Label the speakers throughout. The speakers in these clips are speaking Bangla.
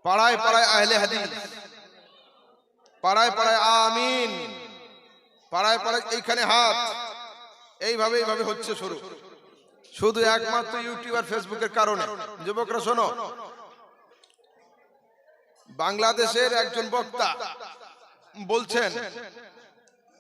Speaker 1: পাড়ায় পাড়ায় আহলে হাদিস, পাড়ায় পাড়ায় আমিন, পাড়ায় পাড়ায় এইখানে হাত, এইভাবে এইভাবে হচ্ছে শুরু, শুধু একমাত্র ইউটিউব আর ফেসবুকের কারণে। যুবকরা শোনো, বাংলাদেশের একজন বক্তা বলছেন,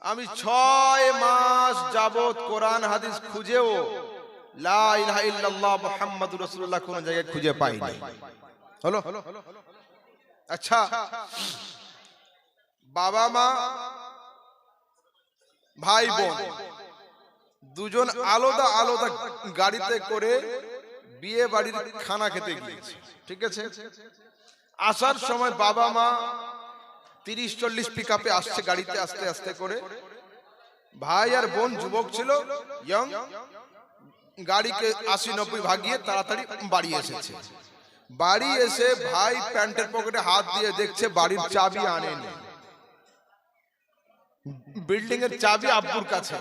Speaker 1: আমি 6 মাস যাবত কোরআন হাদিস খুঁজেও লা ইলাহা ইল্লাল্লাহ মুহাম্মাদুর রাসূলুল্লাহ কোন জায়গায় খুঁজে পাইনি। হলো? আচ্ছা, বাবা মা ভাই বোন দুজন আলাদা আলাদা গাড়িতে করে বিয়ে বাড়ির খানা খেতে গিয়েছে, ঠিক আছে? আসার সময় বাবা মা 30-40 পিকআপে আসছে গাড়িতে, আস্তে আস্তে করে। ভাই আর বোন যুবক ছিল, ইয়ং, গাড়িকে 80-90 ভাগিয়ে তাড়াতাড়ি বাড়ি এসেছে। বাড়ি এসে ভাই প্যান্টের পকেটে হাত দিয়ে দেখছে বাড়ির চাবি আনেনি, বিল্ডিং এর চাবি আব্বুর কাছে।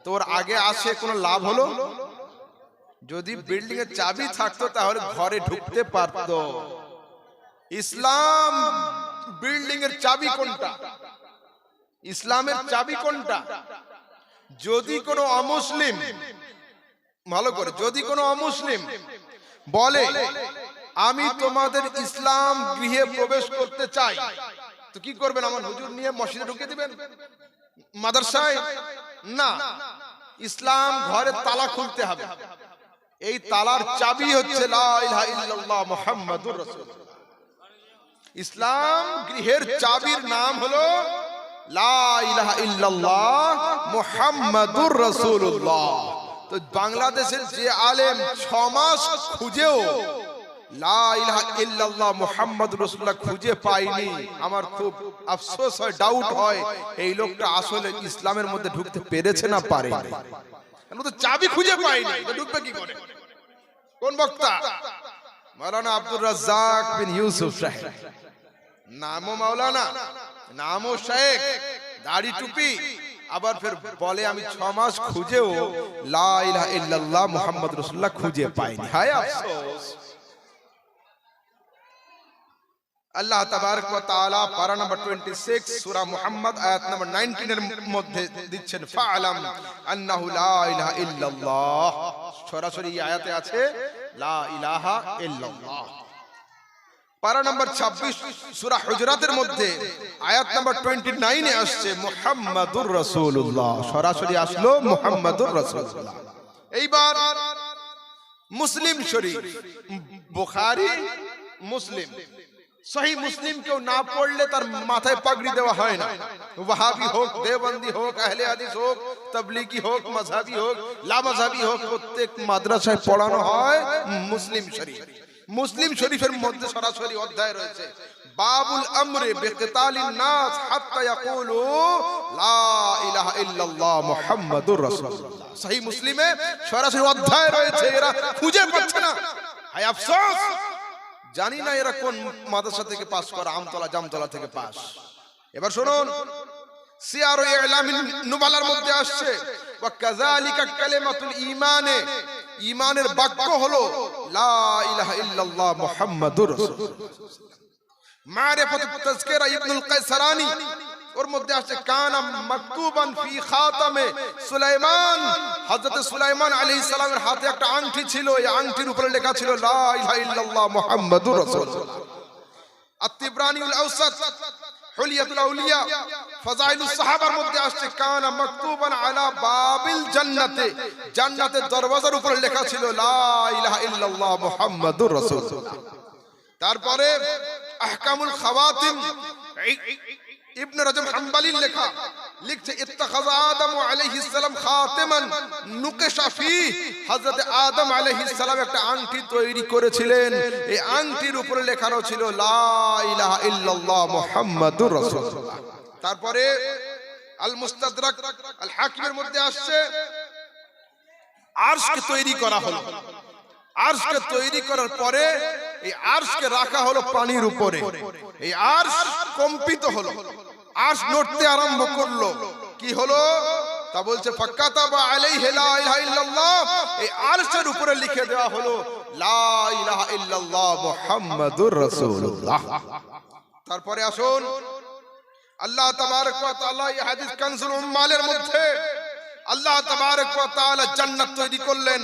Speaker 1: তোর আগে আসে কোনো লাভ হলো? যদি বিল্ডিং এর চাবি থাকতো তাহলে ঘরে ঢুকতে পারতো। ইসলাম বিল্ডিং এর চাবি কোনটা? ইসলামের চাবি কোনটা? যদি কোনো অমুসলিম, ভালো করে, যদি কোনো অমুসলিম বলে আমি তোমাদের ইসলাম গৃহে প্রবেশ করতে চাই, তো কি করবেন? আমার হুজুর নিয়ে মসজিদে ঢুকিয়ে দিবেন, মাদ্রাসায়? না, ইসলাম ঘরের তালা খুলতে হবে। এই তালার চাবি হচ্ছে লা ইলাহা ইল্লাল্লাহ মুহাম্মাদুর রাসূলুল্লাহ। ইসলাম গৃহের চাবির নাম হলো লা ইলাহা ইল্লাল্লাহ মুহাম্মাদুর রাসূলুল্লাহ। তো বাংলাদেশের যে আলেম 6 মাস খুঁজেও লা ইলাহা ইল্লাল্লাহ মুহাম্মাদুর রাসূলুল্লাহ খুঁজে পায়নি, আমার খুব আফসোস হয়, ডাউট হয় এই লোকটা আসলে ইসলামের মধ্যে ঢুকতে পেরেছে না পারেনি। কেন তো চাবি খুঁজে পায়নি, তো ঢুকবে কি করে? কোন বক্তা? মাওলানা আব্দুর রাজ্জাক বিন ইউসুফ সাহেব, নামও মাওলানা, নামও শেখ, দাড়ি টুপি, আবার ফের বলে আমি 6 মাস খুঁজেও লা ইলাহা ইল্লাল্লাহ মুহাম্মাদুর রাসূলুল্লাহ খুঁজে পাইনি। হায় আফসোস। আল্লাহ তাবারক ওয়া তাআলা পারা নাম্বার 26 সূরা মুহাম্মদ আয়াত নাম্বার 19 এর মধ্যে দিচ্ছেন ফাআলাম আন্নাহু লা ইলাহা ইল্লাল্লাহ। সরাসরি এই আয়াতে আছে লা ইলাহা ইল্লাল্লাহ। পারা নাম্বার 26 সূরা হুজুরাতের মধ্যে আয়াত নাম্বার 29 এ আসছে মুহাম্মাদুর রাসূলুল্লাহ, সরাসরি আসলো মুহাম্মাদুর রাসূলুল্লাহ। এইবার মুসলিম শরীফ, বুখারী, মুসলিম, সহিহ মুসলিম কেউ না পড়লে তার মাথায় পাগড়ি দেওয়া হয় না। ওয়াহাবি হোক, দেওবন্দি হোক, আহলে হাদিস হোক, তাবলীগী হোক, মাযহাবী হোক, লা মাযহাবী হোক, প্রত্যেক মাদ্রাসায় পড়ানো হয় মুসলিম শরীফ। মুসলিম শরীফের মধ্যে সরাসরি অধ্যায় রয়েছে বাবুল আমরে বিকিতালিন নাস হাত্তা ইয়াকুলু লা ইলাহা ইল্লাল্লাহ মুহাম্মাদুর রাসূলুল্লাহ। সহিহ মুসলিমে সরাসরি অধ্যায় রয়েছে, এরা খুঁজে পাচ্ছে না। হায় আফসোস, জানি না এরা কোন মাদ্রাসা থেকে পাস করা, আমতলা জামতলা থেকে পাস। এবার শুনুন, সিয়ার ও ইলামিন নুবালার মধ্যে আসছে ওয়া কাযালিকা কালিমাতুল ঈমানে, ঈমানের বাক্য হলো লা ইলাহা ইল্লাল্লাহ মুহাম্মাদুর রাসূলুল্লাহ। মারিফাতুত তাযকিরা ইবনুল কায়সারানী, ওর মধ্যে আসছে কানা মাকতুবান ফি খাতামে সুলাইমান, হযরত সুলাইমান আলাইহিস সালামের হাতে একটা আংটি ছিল, এই আংটির উপরে লেখা ছিল লা ইলাহা ইল্লাল্লাহ মুহাম্মাদুর রাসূলুল্লাহ। আত-তিবরানিউল আওসাত, হুলিয়াতুল আউলিয়া, ফাযাইলুস সাহাবার মধ্যে আসছে কানা মাকতুবান আলা বাবিল জান্নাতে, জান্নাতের দরওয়াজার উপরে লেখা ছিল লা ইলাহা ইল্লাল্লাহ মুহাম্মাদুর রাসূলুল্লাহ। তারপরে আহকামুল খাওয়াতিম, ইবনে রাজব হাম্বলির লেখা, লিখছে ইত্তাখাযা আদম আলাইহিস সালাম খাতিমান নুকিশা ফি, হযরত আদম আলাইহিস সালাম একটা আংটি তৈরি করেছিলেন, এই আংটির উপরে লেখানো ছিল লা ইলাহা ইল্লাল্লাহ মুহাম্মাদুর রাসূলুল্লাহ। তারপরে আল মুস্তাদরাক আল হাকিমের মধ্যে আসছে আরশকে তৈরি করা হলো, আরশকে তৈরি করার পরে এই আরশকে রাখা হলো পানির উপরে, এই আরশ কম্পিত হলো, আরশ নড়তে আরম্ভ করলো। কি হলো? তা বলছে ফাকাতাবা আলাইহি লা ইলাহা ইল্লাল্লাহ, এই আরশের উপরে লিখে দেওয়া হলো লা ইলাহা ইল্লাল্লাহ মুহাম্মাদুর রাসূলুল্লাহ। তারপরে আসুন আল্লাহ তাবারক ওয়া তাআলা এই হাদিস কানজুল উম্মালের মধ্যে আল্লাহ তাবারক ওয়া তাআলা জান্নাত তৈরি করলেন।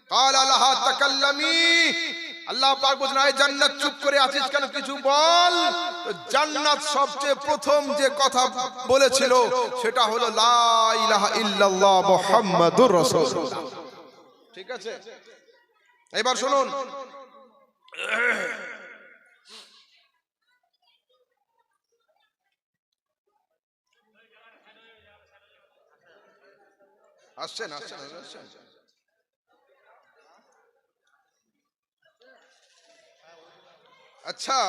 Speaker 1: ক্বালা লাহা তাকাল্লামি, আল্লাহ পাক বলেন এই জান্নাত চুপ করে আছিস কেন, কিছু বল। তো জান্নাত সবচেয়ে প্রথম যে কথা বলেছিল সেটা হলো লা ইলাহা ইল্লাল্লাহ মুহাম্মাদুর রাসূলুল্লাহ। ঠিক আছে, এবার শুনুন আসছেন আসছেন আসছেন। আচ্ছা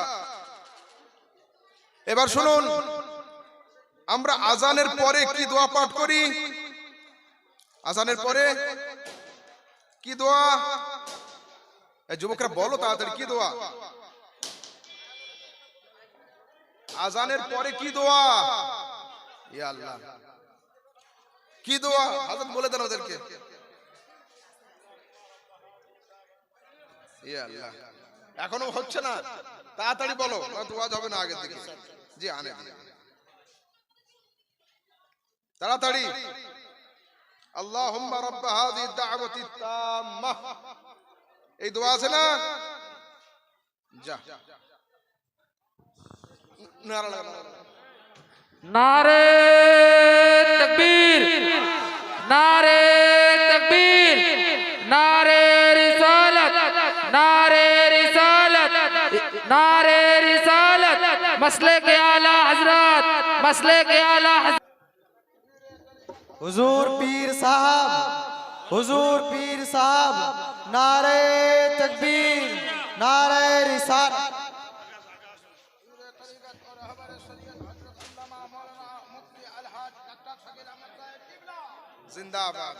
Speaker 1: এবার শুনুন, আমরা আজানের পরে কি দোয়া পাঠ করি? আজানের পরে কি দোয়া? এই যুবকরা বলো তাড়াতাড়ি, কি দোয়া? আজানের পরে কি দোয়া? ইয়া আল্লাহ, কি দোয়া? হযরত বলে দেন ওদেরকে। ইয়া আল্লাহ, এখনো হচ্ছে না, তাড়াতাড়ি বলো, দোয়া হবে না আগে থেকে। জি আনে তাড়াতাড়ি। আল্লাহুম্মা রাব্বা হাযিহি দাওয়াতি তাম্মাহ, এই দোয়া আছে না? যা নারা লাগা,
Speaker 2: নারে তাকবীর, নারে তাকবীর, নারে রিসালাত, নারে রিসালাত, নারে রিসালাত, মসলে के आला हजरत, मसले के आला
Speaker 3: हुजूर पीर साहब, हुजूर पीर साहब, नारे तकबीर, नारे रिसालत।
Speaker 1: जिंदाबाद।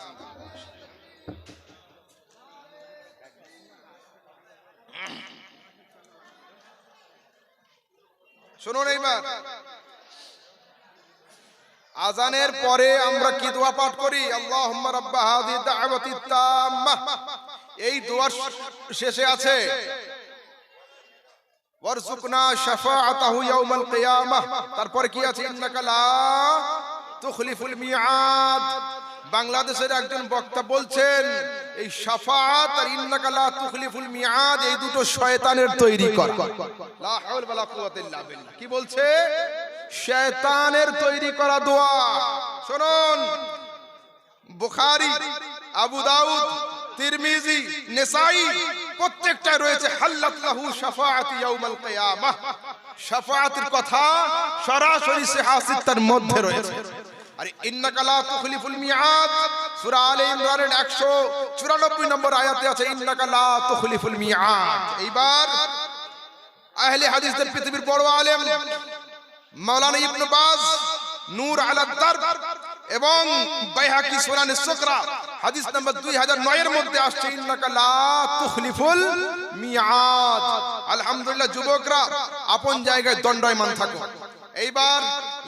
Speaker 1: শুনুন এইবার, আজানের পরে আমরা কি দোয়া পাঠ করি? আল্লাহুম্মা রাব্বা হাযিহি দাওয়াতি তাম্মাহ। এই দোয়ার শেষে আছে ওয়ারযুকনা শাফাআতাহু ইয়াউমাল কিয়ামাহ। তারপরে কি আছে? ইন্নাকা লা তুখলিফুল মিআদ। বাংলাদেশের একজন বক্তা বলছেন এই শাফাআত আর ইন্নাকা লা তুখলিফুল মিআদ এই দুটো শয়তানের তৈরি করা। লা হাওলা ওয়ালা কুওয়াতা ইল্লা বিল্লাহ। কি বলছে? শয়তানের তৈরি করা দোয়া। শুনুন, বুখারী, আবু দাউদ, তিরমিজি, নেসাই প্রত্যেকটা রয়েছে হাল্লাত লাহু শাফাআতি ইয়াউমাল কিয়ামাহ। শাফাআতের কথা সরাসরি সিহাসিতার মধ্যে রয়েছে। আর ইন্নাকা লা তুখলিফুল মিআদ সূরা আলে ইমরানের 194 নম্বর আয়াতে আছে ইন্নাকা লা তুখলিফুল মিআদ। এইবার আহলে হাদিসদের পৃথিবীর বড় আলেম মাওলানা ইবনে বাজ নূর আলা দারব এবং বাইহাকি সুনানে সুকরা হাদিস নাম্বার 2009 এর মধ্যে আসছে ইন্নাকা লা তুখলিফুল মিআদ। আলহামদুলিল্লাহ, যুবকরা আপন জায়গায় দণ্ডায়মান থাকো। এইবার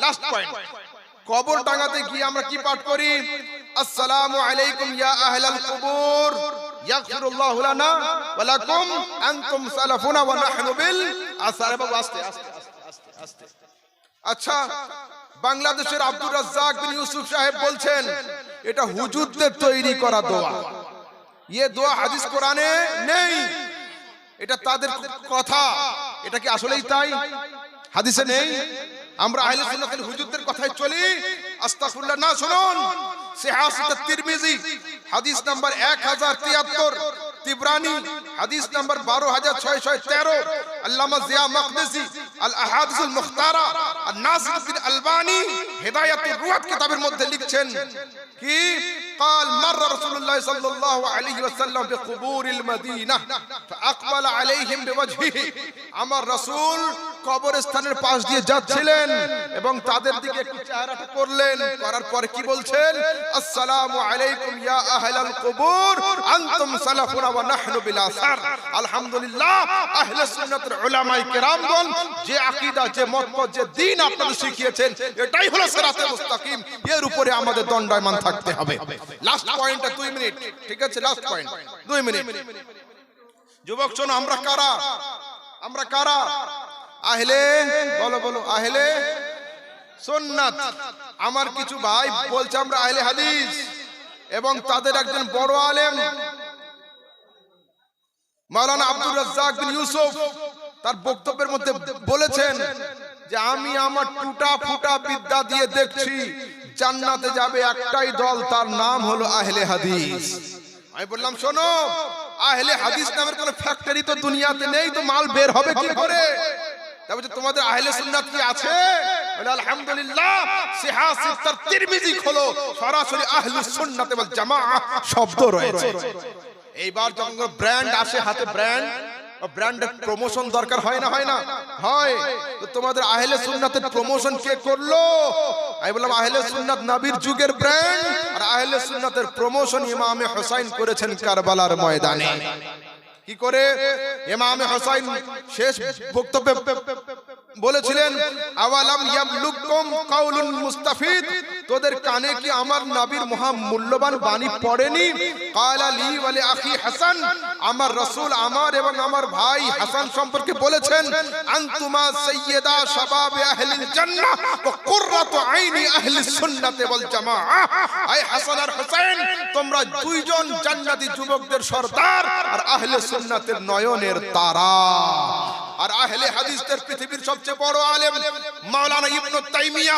Speaker 1: লাস্ট পয়েন্ট, কবর ডাঙাতে গিয়ে আমরা কি পাঠ করি? আসসালামু আলাইকুম ইয়া আহলাল কুবুর ইয়াগফিরুল্লাহু লানা ওয়া লাকুম আনতুম সালাফুনা ওয়া নাহনু বিল আসার। আস্তে আস্তে আস্তে আস্তে। আচ্ছা, বাংলাদেশের আব্দুর রাজ্জাক বিন ইউসুফ সাহেব বলছেন এটা হুজুরদের তৈরি করা দোয়া। ये দোয়া হাদিস কোরআনে নেই, এটা তাদের কথা। এটা কি আসলেই তাই? হাদিসে নেই। আমরা আহলে সুন্নাত ওয়াল হুজুরদের কথায় চলি। আস্তাগফিরুল্লাহ না। শুনুন, সিহাসিত তিরমিজি হাদিস নাম্বার 1073, তিবরানি হাদিস নাম্বার 12613, আল্লামা জিয়া মাকদিসি আল আহাদিসুল মুখতারা আর নাসিরুদ্দিন আলবানী হিদায়াতুর রুয়াত কিতাবের মধ্যে লিখছেন কি قال مر رسول الله صلى الله عليه وسلم بقبور المدينة فأقبل عليهم بوجهه। আমার রাসূল কবরস্থানের পাশ দিয়ে যাচ্ছিলেন এবং তাদের দিকে একটু চেহারাটা করলেন, করার পরে কি বলছেন? আসসালামু আলাইকুম ইয়া আহলাল কুবুর আনতুম সালাফুনা ওয়া নাহনু বিল আসার। আলহামদুলিল্লাহ, আহলে সুন্নাতের উলামায়ে কেরামগণ যে আকীদা, যে মতপথ, যে দ্বীন আপনাদের শিখিয়েছেন, এটাই হলো সিরাতে মুস্তাকিম। এর উপরে আমাদের দণ্ডায়মান থাকতে হবে। লাস্ট পয়েন্টটা 2 মিনিট, ঠিক আছে? Last point 2 minute. যুবক শোনো, আমরা কারা? আমরা কারা? আহলে, বলো বলো, আহলে সুন্নাত। আমার কিছু ভাই বলছে আমরা আহলে হাদিস, এবং তাদের একজন বড় আলেম মাওলানা আব্দুর রাজ্জাক বিন ইউসুফ তার বক্তব্যের মধ্যে বলেছেন যে আমি আমার টুটা ফুটা বিদ্যা দিয়ে দেখছি জান্নাতে যাবে একটাই দল, তার নাম হলো আহলে হাদিস। আমি বললাম শোনো, আহলে হাদিস নামের কোন ফ্যাক্টরি তো দুনিয়াতে নেই, তো মাল বের হবে কি করে? তারপরে তোমাদের আহলে সুন্নাত কি আছে? বলে আলহামদুলিল্লাহ, সিহা সিত্তার তিরমিজি খোলো, সরাসরি আহলুস সুন্নাত ওয়াল জামাআহ শব্দ রয়েছে। এইবার যখন ব্র্যান্ড আসে হাতে, ব্র্যান্ডের প্রমোশন দরকার হয় না? হয় না? হয়। তো তোমাদের আহলে সুন্নাতের প্রমোশন কে করলো? আমি বললাম আহলে সুন্নাত নবীর যুগের ব্র্যান্ড, আর আহলে সুন্নাতের প্রমোশন ইমামে হুসাইন করেছেন কারবালার ময়দানে। কি করে? ইমামে হুসাইন শেষ বক্তব্যে বলেছিলেন, আওয়ালাম ইয়াবলুকুম কাউলুল মুস্তাফিদ, তোদের কানে কি আমার নবীর মহামূল্যবান বাণী পড়েনি? ক্বালা লি ওয়া লি আখি হাসান, আমার রাসূল আমার এবং আমার ভাই হাসান সম্পর্কে বলেছেন, আনতুমা সাইয়্যিদা শাবাবে আহলিল জান্নাহ ওয়া কুররাতু আইনি আহলিস সুন্নাতি ওয়াল জামাআহ। আয় হাসান আর হুসাইন, তোমরা দুইজন জান্নাতি যুবকদের সরদার আর আহলে সুন্নাতের নয়নের তারা। আর আহলে হাদিসদের পৃথিবীর সবচেয়ে বড় আলেম মাওলানা ইবনে তাইমিয়া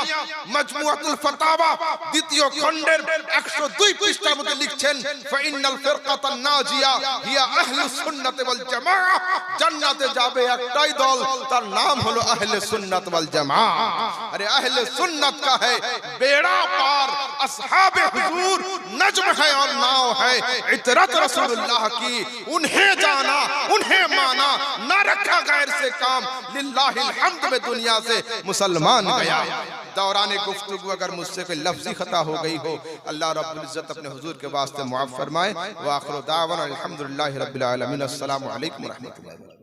Speaker 1: মাজমুআতুল ফাতাওয়া দ্বিতীয় খণ্ডের 102 পৃষ্ঠার মধ্যে লিখছেন, ফাইনাল ফিরকাতান নাজিয়া হিয়া আহলুস সুন্নাত ওয়াল জামাআহ, জান্নাতে যাবে একটাই দল, তার নাম হলো আহলে সুন্নাত ওয়াল জামাআহ। আরে আহলে সুন্নাত কা है बेड़ा पार, असहाबे हुजूर नज्म है और नाव है, इतरत रसूलुल्लाह की, उन्हें जाना उन्हें माना, ना रखा गैर से काम, लिल्लाहिल हम्द में दुनिया से मुसलमान गया। दौरान गुफ्तगू अगर मुझसे कोई लफ्जी खता हो गई हो, अल्लाह रब्बुल इज्जत अपने हुजूर के वास्ते मुआफ फरमाए। व आखिर दावाना अल्हम्दुलिल्लाहि रब्बिल आलमीन। अस्सलामु अलैकुम व रहमतुल्लाहि।